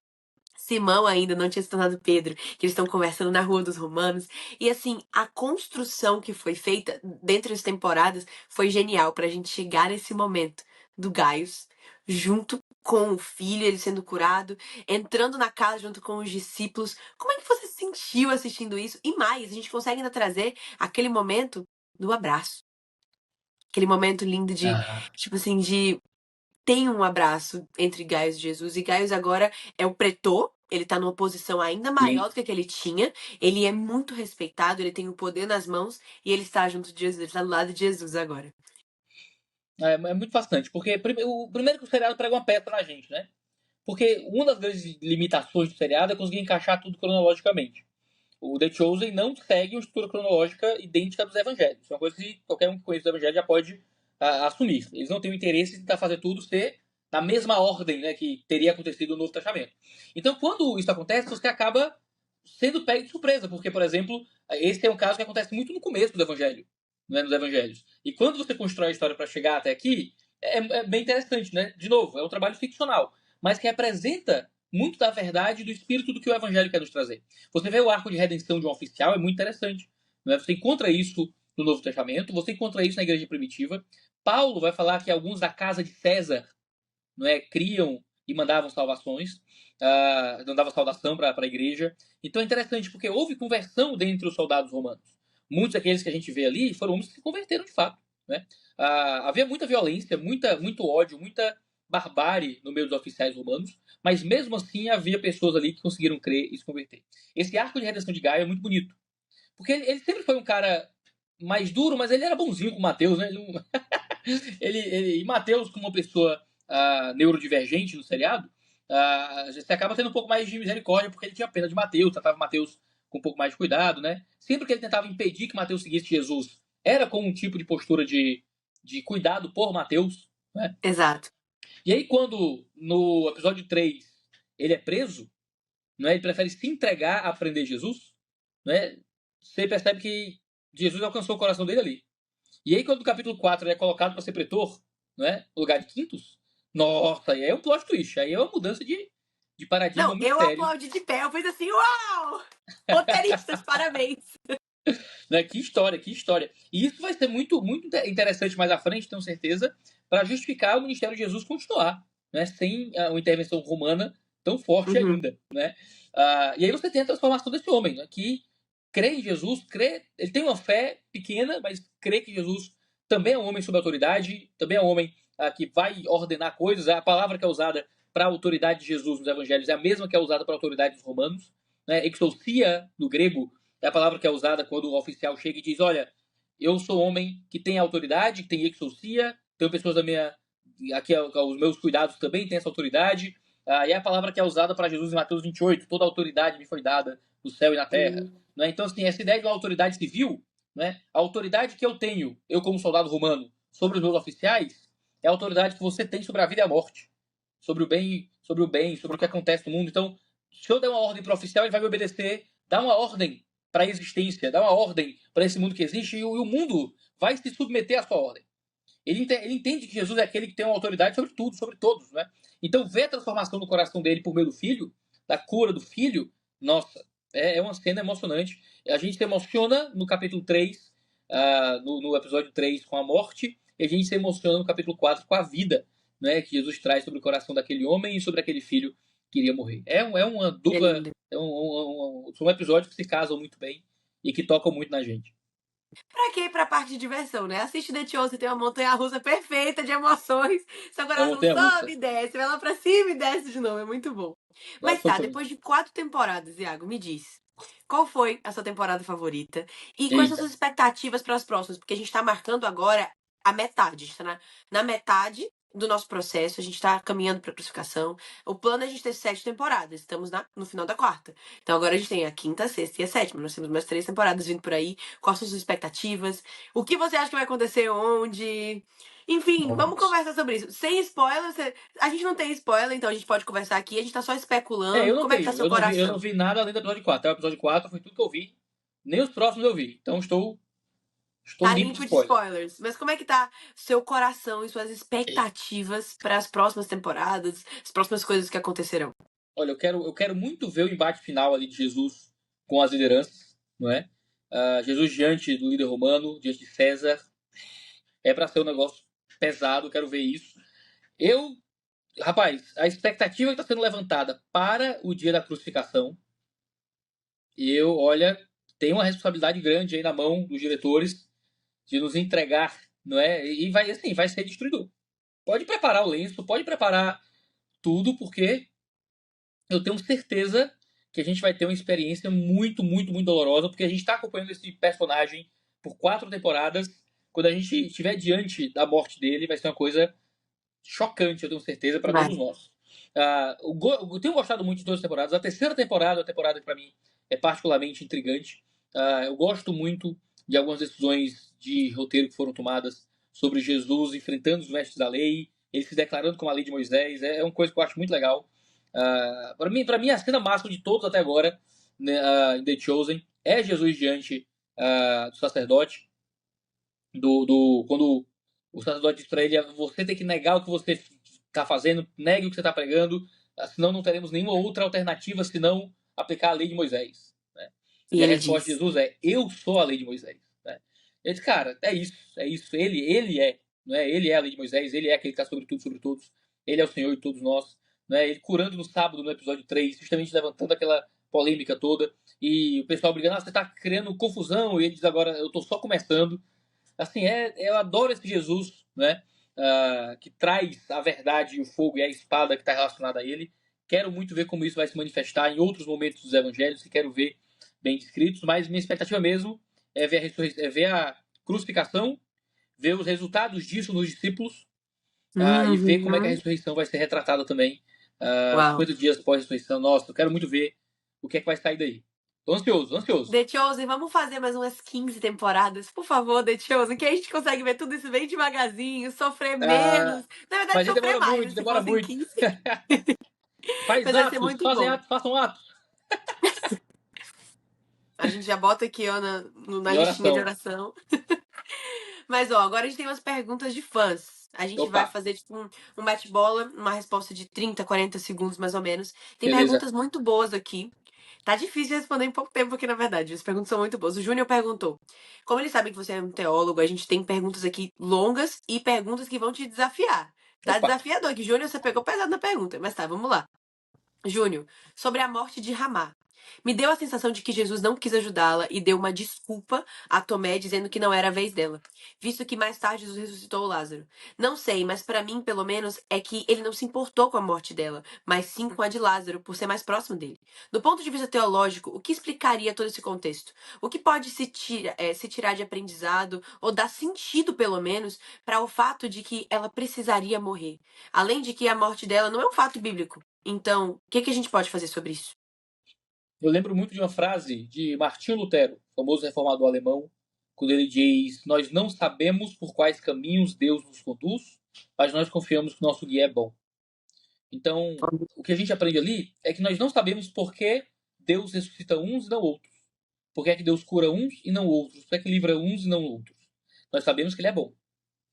Simão ainda, não tinha se tornado Pedro, que eles estão conversando na Rua dos Romanos. E assim, a construção que foi feita dentro das temporadas foi genial pra gente chegar nesse momento do Gaius, junto com o filho, ele sendo curado, entrando na casa junto com os discípulos. Como é que você se sentiu assistindo isso? E mais, a gente consegue ainda trazer aquele momento do abraço. Aquele momento lindo de, Aham. tipo assim, de tem um abraço entre Gaius e Jesus, e Gaius agora é o pretor, ele tá numa posição ainda Sim. maior do que a que ele tinha, ele é muito respeitado, ele tem o poder nas mãos, e ele está junto de Jesus, ele está do lado de Jesus agora. É muito fascinante, porque o primeiro que o seriado prega uma peça na gente, né? Porque uma das grandes limitações do seriado é conseguir encaixar tudo cronologicamente. O The Chosen não segue uma estrutura cronológica idêntica dos evangelhos. Isso é uma coisa que qualquer um que conhece os evangelhos já pode assumir. Eles não têm o interesse de tentar fazer tudo ser na mesma ordem, né, que teria acontecido no Novo Testamento. Então, quando isso acontece, você acaba sendo pego de surpresa, porque, por exemplo, esse é um caso que acontece muito no começo do evangelho, né, nos evangelhos. E quando você constrói a história para chegar até aqui, é bem interessante, né? De novo, é um trabalho ficcional, mas que representa muito da verdade e do espírito do que o evangelho quer nos trazer. Você vê o arco de redenção de um oficial, é muito interessante. Não é? Você encontra isso no Novo Testamento, você encontra isso na igreja primitiva. Paulo vai falar que alguns da casa de César, não é, criam e mandavam salvações, mandavam saudação para a igreja. Então é interessante, porque houve conversão dentre os soldados romanos. Muitos daqueles que a gente vê ali foram homens que se converteram de fato. Né? Havia muita violência, muito ódio, muita barbárie no meio dos oficiais romanos, mas mesmo assim havia pessoas ali que conseguiram crer e se converter. Esse arco de redenção de Gaio é muito bonito, porque ele sempre foi um cara mais duro, mas ele era bonzinho com Mateus, né? E Mateus, como uma pessoa neurodivergente no seriado, você acaba tendo um pouco mais de misericórdia, porque ele tinha pena de Mateus, tratava Mateus com um pouco mais de cuidado, né? Sempre que ele tentava impedir que Mateus seguisse Jesus, era com um tipo de postura de cuidado por Mateus, né? Exato. E aí, quando no episódio 3 ele é preso, né, ele prefere se entregar a prender Jesus, né? Você percebe que Jesus alcançou o coração dele ali. E aí, quando no capítulo 4 ele é colocado para ser pretor, né, no lugar de Quintus, nossa, aí é um plot twist, aí é uma mudança de paradigma Não, muito eu sério. aplaudi de pé, eu fiz assim, uau! Roteiristas, parabéns! Né? Que história, que história. E isso vai ser muito interessante mais à frente, tenho certeza, para justificar o ministério de Jesus continuar, né, sem uma intervenção romana tão forte Uhum. ainda. Né? E aí você tem a transformação desse homem, né, que crê em Jesus, ele tem uma fé pequena, mas crê que Jesus também é um homem sob autoridade, também é um homem que vai ordenar coisas. A palavra que é usada para a autoridade de Jesus nos evangelhos é a mesma que é usada para a autoridade dos romanos. Né? Exousia, no grego, é a palavra que é usada quando o oficial chega e diz: Olha, eu sou homem que tem autoridade, que tem exousia, tenho pessoas da minha. Aqui, os meus cuidados também têm essa autoridade. E é a palavra que é usada para Jesus em Mateus 28, toda a autoridade me foi dada no céu e na terra. Né? Então, assim, essa ideia de uma autoridade civil, né? A autoridade que eu tenho, eu como soldado romano, sobre os meus oficiais, é a autoridade que você tem sobre a vida e a morte, sobre o bem, sobre o que acontece no mundo. Então, se eu der uma ordem para o oficial, ele vai me obedecer, dá uma ordem para a existência, dá uma ordem para esse mundo que existe, e o mundo vai se submeter à sua ordem. Ele entende que Jesus é aquele que tem uma autoridade sobre tudo, sobre todos, né? Então, ver a transformação no coração dele por meio do filho, da cura do filho, nossa, é uma cena emocionante. A gente se emociona no capítulo 3, no episódio 3 com a morte, e a gente se emociona no capítulo 4 com a vida, né, que Jesus traz sobre o coração daquele homem e sobre aquele filho que iria morrer. É uma É dupla, lindo. são episódios que se casam muito bem e que tocam muito na gente. Pra quê? Pra parte de diversão, né? Assiste The Chosen, tem uma montanha-russa perfeita de emoções. Seu É uma coração sobe montanha-russa. e desce, vai lá pra cima e desce de novo. É muito bom. Mas tá, depois Absolutamente. de 4 temporadas, Iago, me diz. Qual foi a sua temporada favorita? E quais são Eita. suas expectativas para as próximas? Porque a gente tá marcando agora a metade. A gente tá na metade do nosso processo, a gente tá caminhando pra crucificação. O plano é a gente ter 7 temporadas. Estamos no final da quarta. Então agora a gente tem a quinta, a sexta e a sétima. Nós temos mais 3 temporadas vindo por aí. Quais são suas expectativas? O que você acha que vai acontecer onde? Enfim, vamos Nossa. conversar sobre isso. Sem spoiler, a gente não tem spoiler, então a gente pode conversar aqui. A gente tá só Eu especulando. não Como é que tá tenho. seu Eu não coração? vi nada além do episódio 4. Até o episódio 4 foi tudo que eu vi. Nem os próximos eu vi. Então estou Tá limpo de limpo de spoiler. spoilers. Mas como é que tá seu coração e suas expectativas para as próximas temporadas, as próximas coisas que acontecerão? Olha, eu quero muito ver o embate final ali de Jesus com as lideranças, não é? Jesus diante do líder romano, diante de César. É para ser um negócio pesado, quero ver isso. Rapaz, a expectativa que está sendo levantada para o dia da crucificação, olha, tem uma responsabilidade grande aí na mão dos diretores de nos entregar, não é? E vai assim, vai ser destruidor. Pode preparar o lenço, pode preparar tudo, porque eu tenho certeza que a gente vai ter uma experiência muito, muito, muito dolorosa, porque a gente está acompanhando esse personagem por 4 temporadas. Quando a gente estiver diante da morte dele, vai ser uma coisa chocante, eu tenho certeza, para Vai. todos nós. Eu tenho gostado muito de 2 temporadas. A terceira temporada é uma temporada que, para mim, é particularmente intrigante. Eu gosto muito de algumas decisões de roteiro que foram tomadas sobre Jesus enfrentando os mestres da lei, ele se declarando como a lei de Moisés. É uma coisa que eu acho muito legal. Para mim, a cena máxima de todos até agora, né, em The Chosen, é Jesus diante do sacerdote, quando o sacerdote diz para ele: você tem que negar o que você está fazendo, negue o que você está pregando, senão não teremos nenhuma outra alternativa senão aplicar a lei de Moisés. Né? E E a ele resposta de diz. Jesus é: eu sou a lei de Moisés. Né? Ele diz: cara, é isso. Ele é. Não é? Ele é a lei de Moisés, ele é aquele que está sobre tudo, sobre todos. Ele é o Senhor de todos nós. Né? Ele curando no sábado, no episódio 3, justamente levantando aquela polêmica toda. E o pessoal brigando: você está criando confusão. E ele diz: agora, eu estou só começando. Assim, eu adoro esse Jesus, né? Que traz a verdade e o fogo e a espada que está relacionada a ele. Quero muito ver como isso vai se manifestar em outros momentos dos evangelhos, que quero ver bem descritos, mas minha expectativa mesmo é ver é ver a crucificação, ver os resultados disso nos discípulos, e ver como é que a Uhum. ressurreição vai ser retratada também, Uau. 50 dias após a ressurreição. Nossa, eu quero muito ver o que é que vai sair daí. Tô ansioso, ansioso. The Chosen, vamos fazer mais umas 15 temporadas, por favor, The Chosen, que a gente consegue ver tudo isso bem devagarzinho, sofrer Ah, menos. Na verdade, mas aí sofrer demora mais, muito, né? Se demora fossem muito. 15, Faz mas vai ser atos, muito fazem bom. atos, façam atos. A gente já bota aqui, ó, na Em listinha de oração. oração. Mas, ó, agora a gente tem umas perguntas de fãs. A gente Opa, vai fazer, tipo, um bate-bola, uma resposta de 30, 40 segundos, mais ou menos. Tem beleza. perguntas muito boas aqui. Tá difícil responder em pouco tempo aqui, na verdade. As perguntas são muito boas. O Júnior perguntou: como eles sabem que você é um teólogo, a gente tem perguntas aqui longas e perguntas que vão te desafiar. Tá Opa. desafiador aqui. Júnior, você pegou pesado na pergunta. Mas tá, vamos lá. Júnior, sobre a morte de Ramá. Me deu a sensação de que Jesus não quis ajudá-la e deu uma desculpa a Tomé dizendo que não era a vez dela, visto que mais tarde Jesus ressuscitou Lázaro. Não sei, mas para mim, pelo menos, é que ele não se importou com a morte dela, mas sim com a de Lázaro, por ser mais próximo dele. Do ponto de vista teológico, o que explicaria todo esse contexto? O que pode se tirar de aprendizado, ou dar sentido, pelo menos, para o fato de que ela precisaria morrer? Além de que a morte dela não é um fato bíblico. Então, o que a gente pode fazer sobre isso? Eu lembro muito de uma frase de Martinho Lutero, famoso reformador alemão, quando ele diz: nós não sabemos por quais caminhos Deus nos conduz, mas nós confiamos que o nosso guia é bom. Então, o que a gente aprende ali é que nós não sabemos por que Deus ressuscita uns e não outros. Por que é que Deus cura uns e não outros? Por que é que livra uns e não outros? Nós sabemos que ele é bom.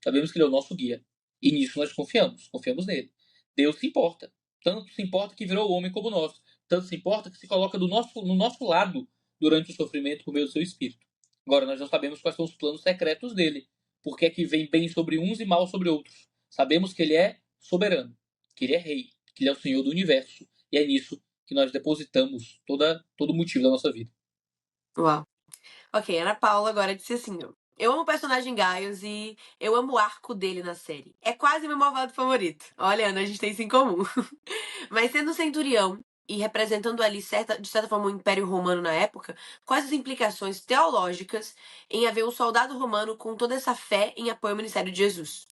Sabemos que ele é o nosso guia. E nisso nós confiamos nele. Deus se importa. Tanto se importa que virou homem como nós. Tanto se importa que se coloca no nosso lado durante o sofrimento por meio do seu espírito. Agora, nós não sabemos quais são os planos secretos dele. Por que é que vem bem sobre uns e mal sobre outros? Sabemos que ele é soberano, que ele é rei, que ele é o Senhor do universo. E é nisso que nós depositamos todo o motivo da nossa vida. Uau. Ok, Ana Paula agora disse assim, ó. Eu amo o personagem Gaius e eu amo o arco dele na série. É quase meu malvado favorito. Olha, Ana, a gente tem isso em comum. Mas sendo centurião e representando ali, de certa forma, o Império Romano na época, quais as implicações teológicas em haver um soldado romano com toda essa fé em apoio ao ministério de Jesus?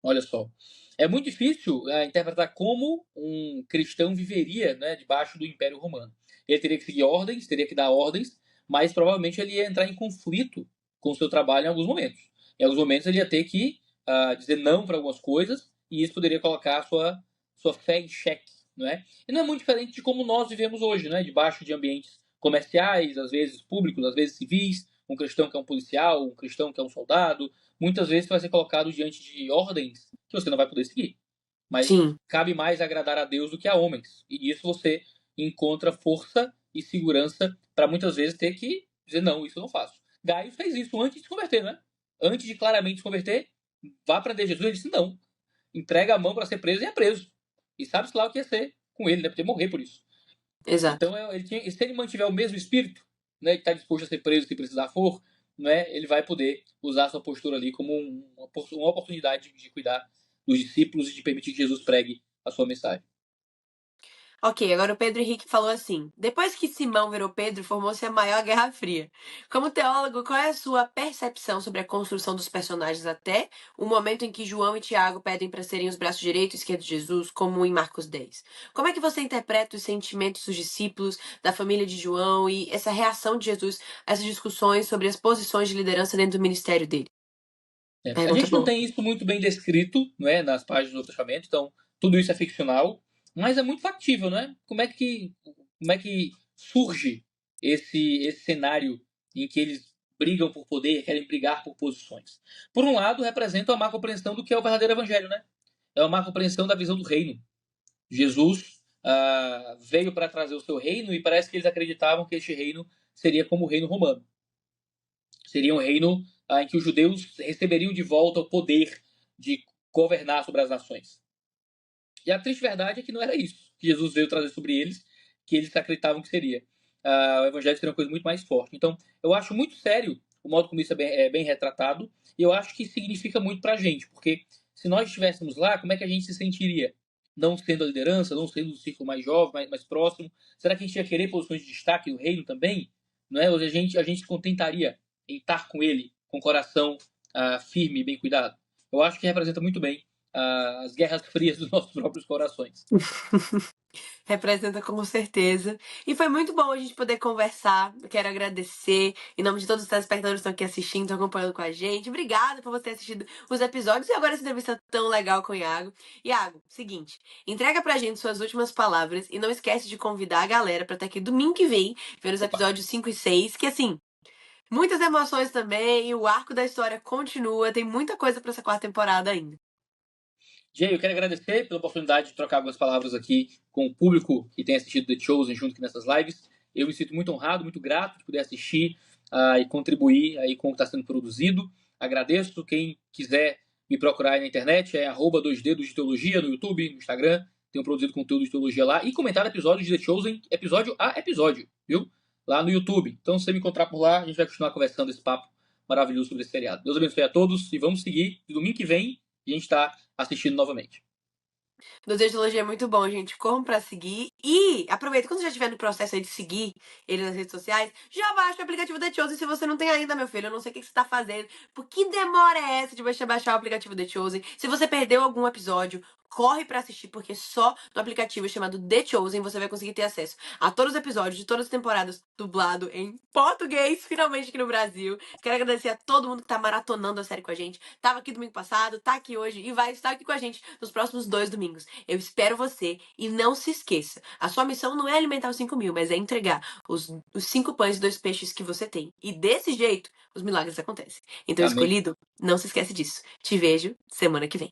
Olha só. É muito difícil interpretar como um cristão viveria, né, debaixo do Império Romano. Ele teria que seguir ordens, teria que dar ordens, mas provavelmente ele ia entrar em conflito com o seu trabalho em alguns momentos. Em alguns momentos ele ia ter que dizer não para algumas coisas, e isso poderia colocar a sua fé em xeque, não é? E não é muito diferente de como nós vivemos hoje, né? Debaixo de ambientes comerciais, às vezes públicos, às vezes civis, um cristão que é um policial, um cristão que é um soldado, muitas vezes vai ser colocado diante de ordens que você não vai poder seguir. Mas Sim, cabe mais agradar a Deus do que a homens. E nisso você encontra força e segurança para muitas vezes ter que dizer, não, isso eu não faço. Gaio fez isso antes de se converter, né? Antes de claramente se converter, vá prender Jesus. Ele disse, não. Entrega a mão para ser preso e é preso. E sabe-se lá o que ia ser com ele, né? Poder morrer por isso. exato. Então, se ele mantiver o mesmo espírito, né, que está disposto a ser preso se precisar for, né, ele vai poder usar a sua postura ali como uma oportunidade de cuidar dos discípulos e de permitir que Jesus pregue a sua mensagem. Ok, agora o Pedro Henrique falou assim: depois que Simão virou Pedro, formou-se a maior Guerra Fria. Como teólogo, qual é a sua percepção sobre a construção dos personagens até o momento em que João e Tiago pedem para serem os braços direito e esquerdo de Jesus, como em Marcos 10? Como é que você interpreta os sentimentos dos discípulos, da família de João e essa reação de Jesus a essas discussões sobre as posições de liderança dentro do ministério dele? A Pergunta gente não boa. tem isso muito bem descrito, não é, nas páginas do Novo Testamento, então tudo isso é ficcional, mas é muito factível, não é? Como é que surge esse cenário em que eles brigam por poder, querem brigar por posições? Por um lado, representa uma má compreensão do que é o verdadeiro evangelho, né? É uma má compreensão da visão do reino. Jesus veio para trazer o seu reino e parece que eles acreditavam que este reino seria como o reino romano. Seria um reino em que os judeus receberiam de volta o poder de governar sobre as nações. E a triste verdade é que não era isso que Jesus veio trazer sobre eles, que eles acreditavam que seria. O evangelho seria uma coisa muito mais forte. Então, eu acho muito sério o modo como isso é bem retratado, e eu acho que significa muito para a gente, porque se nós estivéssemos lá, como é que a gente se sentiria? Não sendo a liderança, não sendo o círculo mais jovem, mais próximo, será que a gente ia querer posições de destaque no reino também? Não é? Ou a gente se contentaria em estar com ele, com o coração firme e bem cuidado? Eu acho que representa muito bem as guerras frias dos nossos próprios corações. Representa com certeza. E foi muito bom a gente poder conversar. Eu quero agradecer em nome de todos os telespectadores que estão aqui assistindo, estão acompanhando com a gente. Obrigada por você ter assistido os episódios e agora essa entrevista tão legal com o Iago. Iago, seguinte, entrega pra gente suas últimas palavras e não esquece de convidar a galera pra estar aqui domingo que vem, ver os Opa. episódios 5 e 6, que assim, muitas emoções também, o arco da história continua, tem muita coisa pra essa quarta temporada ainda. Jay, eu quero agradecer pela oportunidade de trocar algumas palavras aqui com o público que tem assistido The Chosen junto aqui nessas lives. Eu me sinto muito honrado, muito grato de poder assistir e contribuir aí com o que está sendo produzido. Agradeço. Quem quiser me procurar aí na internet é @2dedos de teologia no YouTube, no Instagram. Tenho produzido conteúdo de teologia lá e comentado episódios de The Chosen, episódio a episódio, viu? Lá no YouTube. Então, se você me encontrar por lá, a gente vai continuar conversando esse papo maravilhoso sobre esse seriado. Deus abençoe a todos e vamos seguir. E domingo que vem a gente está assistindo novamente. Desejo de Teologia é muito bom, gente. Corram pra seguir. E aproveita, quando você já estiver no processo aí de seguir ele nas redes sociais, já baixa o aplicativo The Chosen se você não tem ainda, meu filho. Eu não sei o que você tá fazendo. Por que demora é essa de você baixar o aplicativo The Chosen? Se você perdeu algum episódio, corre pra assistir, porque só no aplicativo chamado The Chosen você vai conseguir ter acesso a todos os episódios de todas as temporadas dublado em português, finalmente aqui no Brasil. Quero agradecer a todo mundo que tá maratonando a série com a gente. Tava aqui domingo passado, tá aqui hoje e vai estar aqui com a gente nos próximos 2 domingos. Eu espero você e não se esqueça. A sua missão não é alimentar os 5.000, mas é entregar os 5 pães e 2 peixes que você tem. E desse jeito, os milagres acontecem. Então, Amém. escolhido, não se esquece disso. Te vejo semana que vem.